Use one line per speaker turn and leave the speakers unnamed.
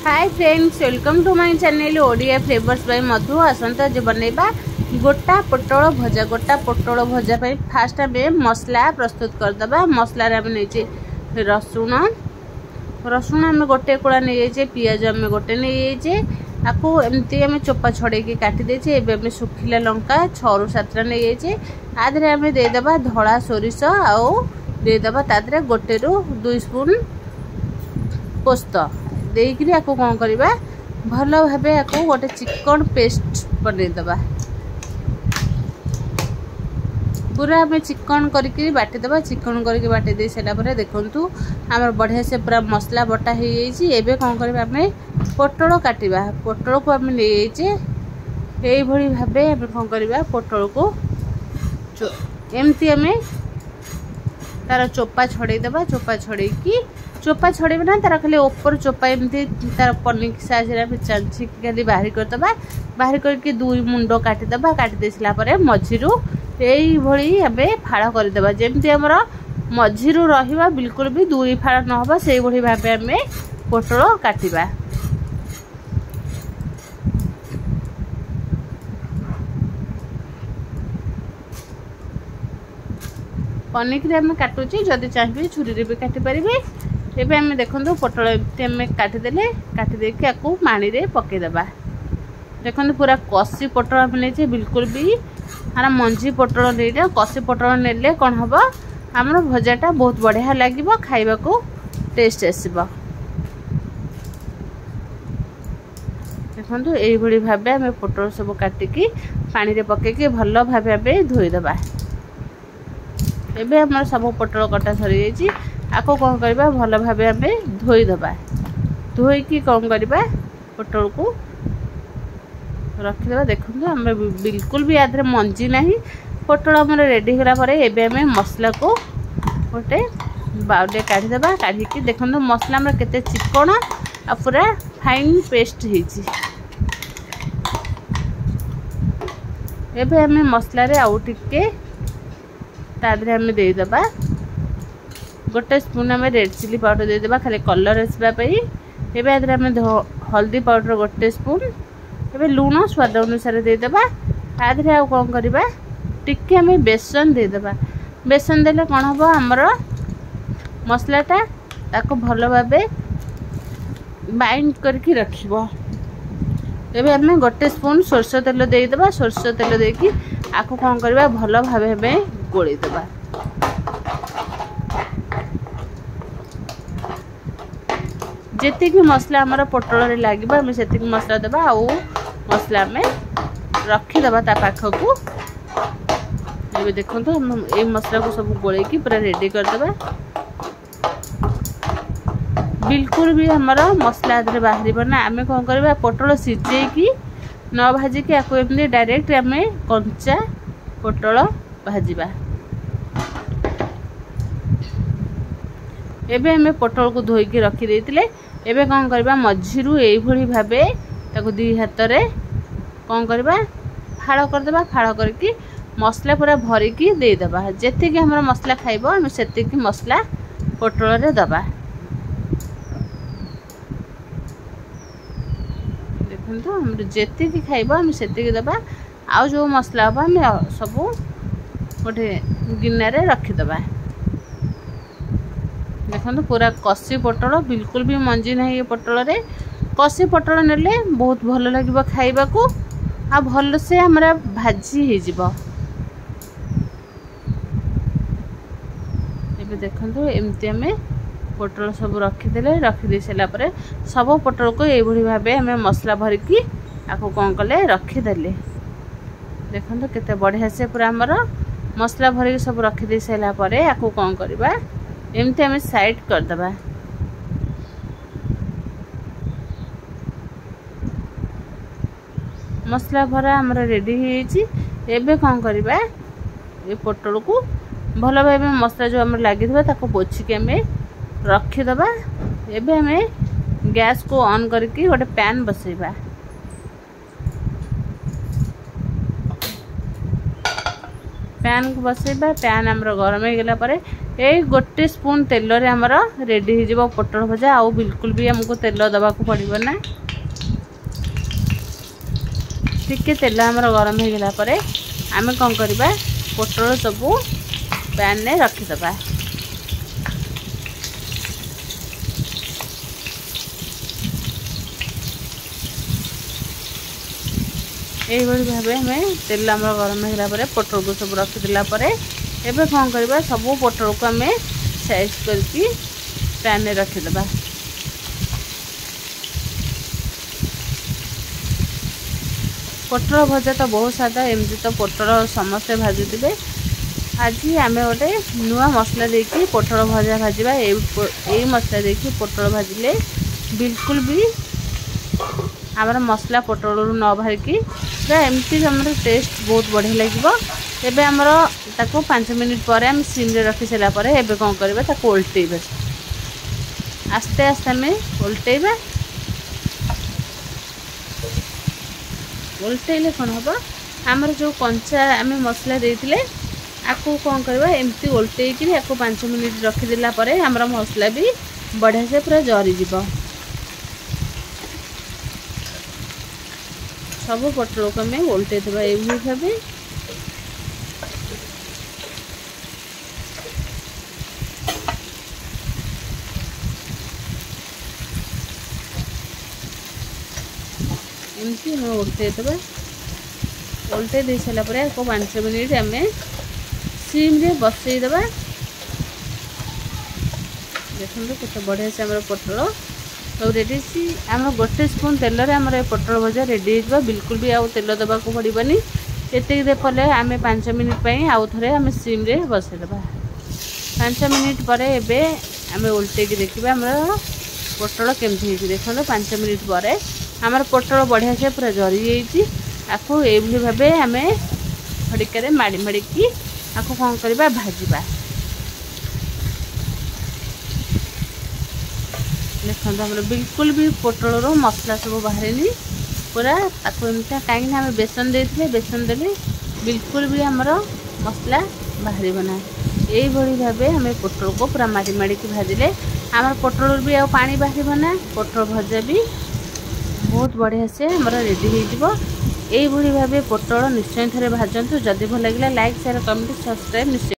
Hi friends, welcome to my channel Odia flavours by Madhu. आसंता आज बनैबा गोटा पोटल भजा। गोटा पोटल भजा पे फास्ट आम मसला प्रस्तुत करदबा। मसला आम नहीं रसुण रसुण आम गोटे कोड़ा नहीं पियाज आम गोटे नहीं आपको एमती आम चोपा छड़े काटी देचे। एबे सुखिला लंका 6 ରୁ 7टा नहीं आधे आम देदेबा धड़ा सोरिष आउ देदेबा तादरे 1 ରୁ 2 स्पून पोस्त देकरी आपको कौन करवा भल भाव आपको गोटे चिकन पेस्ट बनईदबा। पूरा आम चिकन करके बाटिदबा। चिकन करके बाटी दे सारापर देखु आम बढ़िया से पूरा मसला बटा हो जाए। कौन करवा आम पोटल काटिबा। पोटल को आम नहीं भाव आम कौन करवा पोटल को एमती आम तार चोपा छड़ेदबा। चोपा छड़े चोपा छड़ेबे ना तार खाली ऊपर चोपा एमती तार पनिक साइज चांची खाली बाहरी करदबा। बाहर करके 2 मुंड काटिदबा। काटी दे सारा मझिरू यही आम फाड़ करदबा। जमती आमर मझिरू रहिबा बिल्कुल भी 2 फाड़ न होबा से भली भाव आम पोटल काटिबा। पनिक आम काटुचे जदि चाहिए छुरी भी काटी पारे। एबे आम देखो पोटल एमती काटिदेले काटिदेकी आपको पानी रे पकेदबा। देखो पूरा कसी पोटल आम नहीं बिल्कुल भी आम मंजी पोटल नहीं कसी पोटल नेले कौन हम आमर भजाटा बहुत बढ़िया लगे खाइबा को टेस्ट आसब। देखो यही भाव आम पोटल सब काटिकी पानी रे पकेकी भल भाव आम धोईदबा। एबे हमर सब पोटल कटा सरी जाइए। आपको कौन करवा भल भाव आम धोईदबा। धोईकी कौन करवा पोटल को रखीद। देखो आम बिल्कुल भी आधे मंजी ना पोटल आम रेडी होगापर एवं आम मसला को गोटे बाउले काढ़ीदबा। काढ़ी देखो मसला आम केते चिकन आ पूरा फाइन पेस्ट होइछि। एबे आम मसला रे आउ टिके तादरे आम देदेबा 1 स्पून आम रेड चिली पाउडर देदेबा खाली कलर आसवाई। एबे आदरे आम हल्दी पाउडर 1 स्पून। एबे लूण स्वाद अनुसार देदेबा। आदरे आउ कौन करवा टिके आम बेसन देदेबा। बेसन देले कौन हम आमर मसलाटा ताको भल भाव बाइंड करके रखिबो। एबे आम 1 स्पून सोरष तेल देदेबा। सोरष तेल देकी आपको कौन करवा भल भाव गोलेदबा। जेतिक मसला आमर पोटल लगे आम से मसला देबा। आउ मसला आम रखीदबा ता पाखकू। ये देखो ये मसला को सब गोलेकी पूरा रेडी करदबा। बिल्कुल भी आमर मसला आदि बाहर ना। आम कौन करवा पोटल सिझेकी न भाजिकी आपको एमती डायरेक्ट आम कंचा पोटल भाजिबा। एबे हमें पोटल को धोईकी रखी देथिले। एबे कौन करबा मझिरू एई भली भाबे ताको 2 हाथ रे कौन करबा फाड़ करदबा। फाड़ करके मसला पूरा भरिकी देदेबा। जेतिकी हमर मसला खाइबो हम सेतिकी मसला पोटल रे दबा। देखंतु हम जेतिकी खाइबो हम सेतिकी दबा। आउ जो मसला हम सब गोटे गिन्ना रे रखीदबा। देखो पूरा कसी पोटल बिल्कुल भी मंजी ना ये पोटल रे। कसी पोटल नेले बहुत भल लगे खाइबा को आ भल से हमरा भाजी हो जिवो। एबे देखो एमती आम पोटल सब रखीदे। रखीदे सारापर सब पोटल को यही भाव आम मसला भरिकी आपको कौन कले रखीदे। देखो केते बढ़िया से पूरा आमर मसला भरिकी सब रखीदे सारापर आपको कौन करवा एमती आम साइड करदबा। मसला भरा आमर रेडी हो। एबे कौन करवा ये पोटल को भल भाव मसला जो आम लगी ताको पोछिकी आम रखीदबा। एबे आम गैस को ऑन करके गोटे पैन बसैबा। पैन को बसैबा पैन आमर गरम हो गला पर यही गोटे स्पून तेल रे आमर रेडी हो पोटल भजा आउ बिल्कुल भी हमको तेल दबा को पड़ो ना टिके तेल आमर गरम हो गला पर आम कौन करवा पोटल सबू पैन रे रखीदबा यही भाव हमें तेल आम गरम होगा पोटल को सब रखीदेला एबे कौन करवा सब पोटल को आम साइज करके पैन में रखीदबा पोटल भजा तो बहुत सादा एमती तो पोटल समस्ते भाजुवे आज आम गोटे नुआ मसला देकी पोटल भजा भाजवा यही मसला देकी पोटल भाजिले बिल्कुल भी आमर मसला पोटल न बाहरिकी पूरा एमती आम टेस्ट बहुत बढ़िया लगे एबे आमर ताको 5 मिनट पर आम सिम रे रखी सारा पर एबे कौन करबा ताको उल्टेबा आस्ते आस्ते आम उल्टेबा उल्टेले कौन हम आमर जो कंचा आम मसला देइतिले आपको कौन करबा एमती उल्टेकी आपको 5 मिनट रखीदेला पर आमर मसला भी बढ़िया से पूरा जरी जीव सब पोटल को हमें उल्टे देवा ये भाव एमती हमें उल्टे देवा उल्टे दे सारा पर आपको 5 मिनट आम सिम रे बसई देवा देखो केते बढ़िया से आम पोटल तो रेडी सी आम गोटे स्पून तेल रे आमर पोटल भजा रेडी हो बिल्कुल भी आउ तेल दबा को पड़ोनी ये देखले आम 5 मिनट आउ थे आम सिम रे बसईदबा 5 मिनट पर एबे आम उल्टे देखा आम पोटल केमती देखो 5 मिनट पर आमर पोटल बढ़िया से पूरा जरी आपको ये भाव आम खड़िकार माड़ी माड़िकी आपको कौन करवा भाजवा देखो हम बिल्कुल भी पोटल मसला सब बाहर पूरा एमती कहीं आम बेसन देते बेसन देले बिल्कुल भी आमर मसला बाहर ना यही भाव आम पोटल को पूरा माड़ी माड़िकी भाजिले आमर पोटल भी आ पानी बाहर ना पोटल भजा भी बहुत बढ़िया से आमर रेडी हो यही भाव पोटल निश्चय थे भाजतु जदि भल लगे लाइक शेयर कमेंट सब्सक्राइब निश्चय।